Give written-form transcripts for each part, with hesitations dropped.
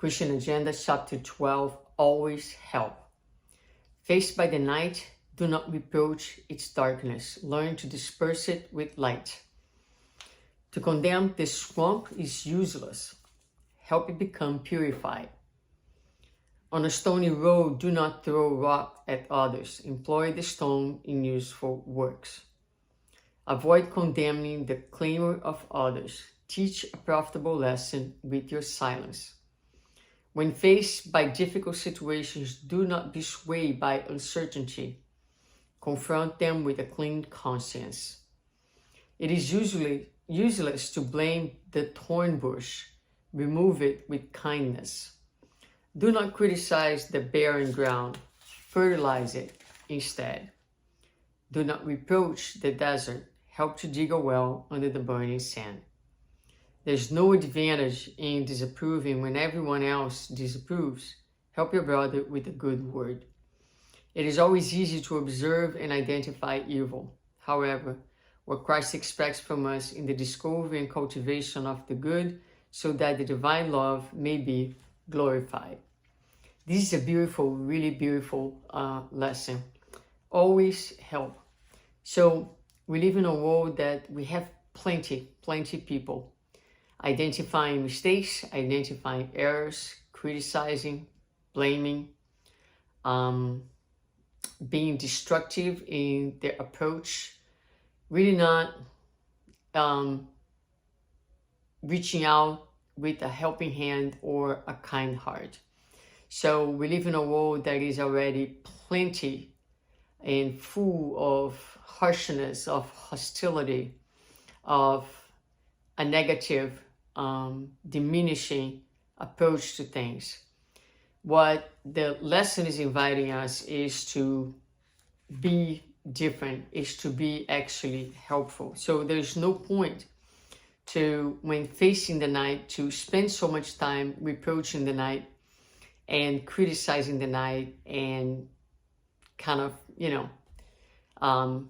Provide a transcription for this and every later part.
Christian Agenda, chapter 12, always help. Faced by the night, do not reproach its darkness. Learn to disperse it with light. To condemn the swamp is useless. Help it become purified. On a stony road, do not throw rock at others. Employ the stone in useful works. Avoid condemning the clamor of others. Teach a profitable lesson with your silence. When faced by difficult situations, do not be swayed by uncertainty. Confront them with a clean conscience. It is usually useless to blame the thorn bush. Remove it with kindness. Do not criticize the barren ground. Fertilize it instead. Do not reproach the desert. Help to dig a well under the burning sand. There's no advantage in disapproving when everyone else disapproves. Help your brother with a good word. It is always easy to observe and identify evil. However, what Christ expects from us in the discovery and cultivation of the good so that the divine love may be glorified. This is a beautiful, really beautiful lesson. Always help. So we live in a world that we have plenty people identifying mistakes, identifying errors, criticizing, blaming, being destructive in their approach, really not reaching out with a helping hand or a kind heart. So we live in a world that is already plenty and full of harshness, of hostility, of a negative, diminishing approach to things. What the lesson is inviting us is to be different, is to be actually helpful. So there's no point to, when facing the night, to spend so much time reproaching the night and criticizing the night and kind of,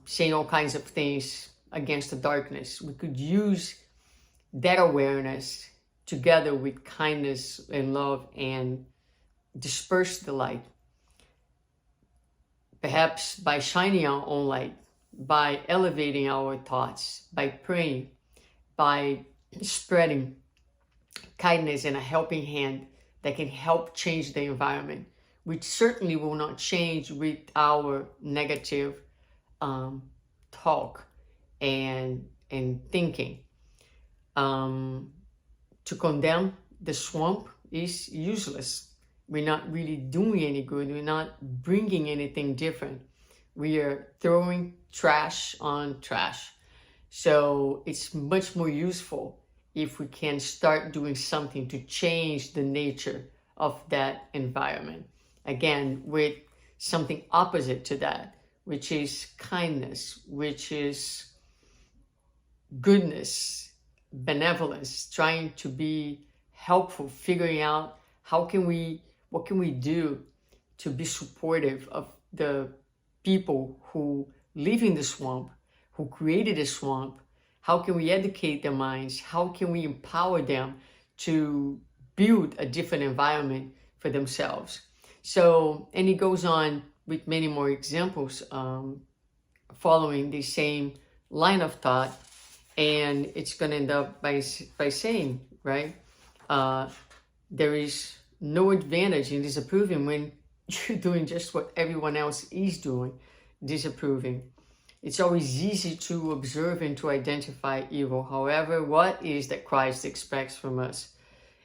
saying all kinds of things against the darkness. We could use that awareness together with kindness and love and disperse the light. Perhaps by shining our own light, by elevating our thoughts, by praying, by spreading kindness and a helping hand that can help change the environment, which certainly will not change with our negative talk and thinking. To condemn the swamp is useless. We're not really doing any good. We're not bringing anything different. We are throwing trash on trash. So it's much more useful if we can start doing something to change the nature of that environment. Again, with something opposite to that, which is kindness, which is goodness, benevolence, trying to be helpful, figuring out what can we do to be supportive of the people who live in the swamp, who created the swamp. How can we educate their minds? How can we empower them to build a different environment for themselves? So, and it goes on with many more examples following the same line of thought. And it's going to end up by saying, right, there is no advantage in disapproving when you're doing just what everyone else is doing, disapproving. It's always easy to observe and to identify evil. However, what is that Christ expects from us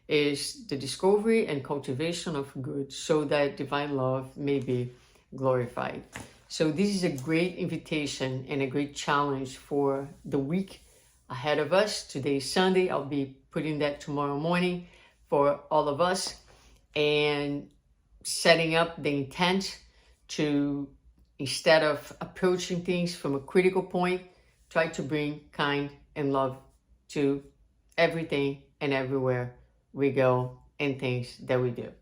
is the discovery and cultivation of good so that divine love may be glorified. So this is a great invitation and a great challenge for the week ahead of us. Today is Sunday. I'll be putting that tomorrow morning for all of us and setting up the intent to, instead of approaching things from a critical point, try to bring kind and love to everything and everywhere we go and things that we do.